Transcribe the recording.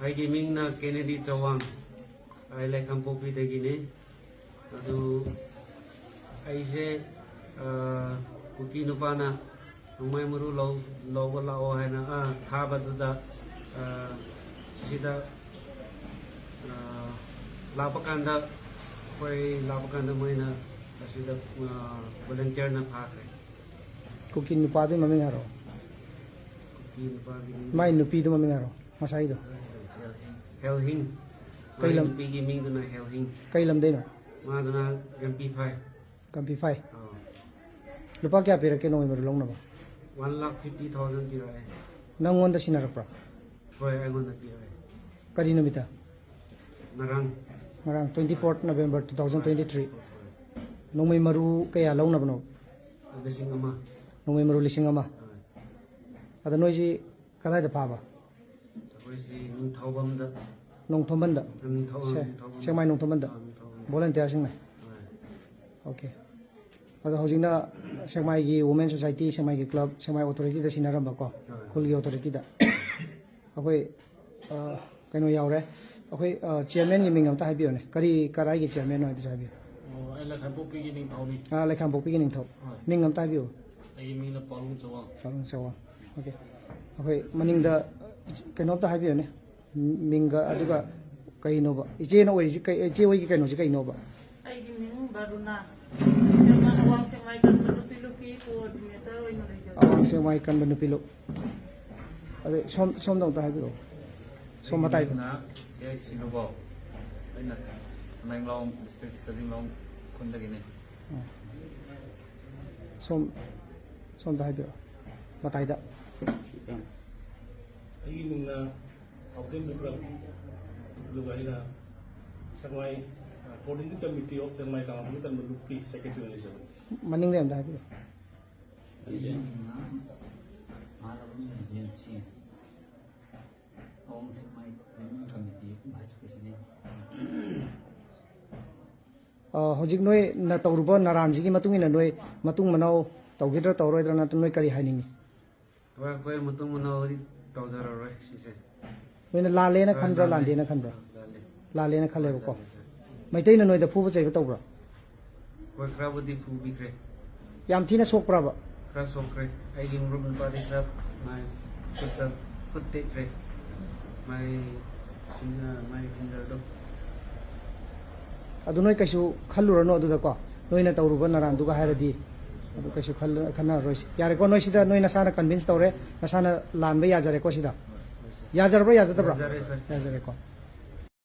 ꯑꯩꯒꯤ ꯃꯤꯡꯅ ꯀꯦꯅꯦꯗꯤ ꯆꯋꯥꯡ ꯑꯩ ꯂꯩꯈꯥꯝꯄꯣꯛꯄꯤꯗꯒꯤꯅꯤ ꯑꯗꯨ ꯑꯩꯁꯦ ꯀꯨꯀꯤ ꯅꯨꯄꯥꯅ ꯅꯣꯡꯃꯩ ꯃꯔꯨ ꯂꯧꯕ ꯂꯥꯛꯑꯣ ꯍꯥꯏꯅ ꯊꯥꯕꯗꯨꯗ ꯁꯤꯗ ꯂꯥꯛꯄ ꯀꯥꯟꯗ ꯑꯩꯈꯣꯏ ꯂꯥꯛꯄ ꯀꯥꯟꯗ ꯃꯣꯏꯅ ꯑꯁꯤꯗ ꯚꯣꯂꯟꯇꯤꯌꯔꯅ ꯐꯥꯈ꯭ꯔꯦ ꯀꯨꯀꯤ ꯅꯨꯄꯥꯗꯨꯒꯤ ꯃꯃꯤꯡ ꯍꯥꯏꯔꯣ ꯀꯨꯀꯤ ꯅꯨꯄꯥꯒꯤ ꯃꯥꯏ ꯅꯨꯄꯤꯗꯨ ꯃꯃꯤꯡ ꯍꯥꯏꯔꯣ ꯉꯁꯥꯏꯗꯣ ꯍꯦꯜꯍꯤꯡ ꯀꯩ ꯂꯝ ꯅꯨꯄꯤꯒꯤ ꯃꯤꯡꯗꯨꯅ ꯍꯦꯜꯍꯤꯡ ꯀꯩ ꯂꯝꯗꯩꯅꯣ ꯃꯥꯗꯨꯅ ꯒꯝꯄꯤ ꯐꯥꯏ ꯀꯝꯄꯤ ꯐꯥꯏ lupa kya pirake no meru long na ba 1,50,000 pirae nangonda sinarakpra hoi aigona pirae kari numita narang marang 24th November 2023 nongmai maru kaya long na bano lising ama nongmai maru lising ama ada noisi kadai da pa ba hoi si nung thawbamda nong thombanda se mai nong thombanda volunteer sing mai okay ada hojina semai gi women society semai gi club semai authority da sinaramba ko khul gi authority da akoi kaino yaure akoi chairman gi mingam ta habiyo ne kari karai gi chairman no da habiyo ai la khampo pi gi ning thawni la khampo pi gi ning thaw mingam ta habiyo ai mi na palung chawa okay akoi maning da kaino ta habiyo ne minga aduga kaino ba ije no oi ji kai ije oi gi kaino ji kaino ba ai gi ming baruna awang semai kan menupi-lupi coordinator oi no lejo awang semai kan menupi-lup ade som dong ta habiyo som matai na se sinubo ai na nanglong district kadinglong kundagine som ta habiyo matai da ai ming na Autin Bikram Lugaina Samai Coordinating Committee of Samai Kamu dan Melupi Secretary Malaysia. maning dem da habiyo hojik noi na tawruba naranji gi matung ina noi matung manau tawgidra tawroidra na noi kari hainingi hoi mutung manawdi tawjararoi sise noi la le na khanbra lande na khanbra la le na khale ko maitai na noi da phuba chai tawbra hoi krabudi phubikre yam thina sokpra ba khra sokre ai gi murum pari krab mai kutta kutte kre mai singa mai finger do adu noi kaisu khallurano adu da ko noi na tawruba naran duga hairadi adu kaisu khana rois yare ko noi sida noi na sana convince tawre na sana lanbe ya jare ko sida ya jarba ya jadabra ya jare ko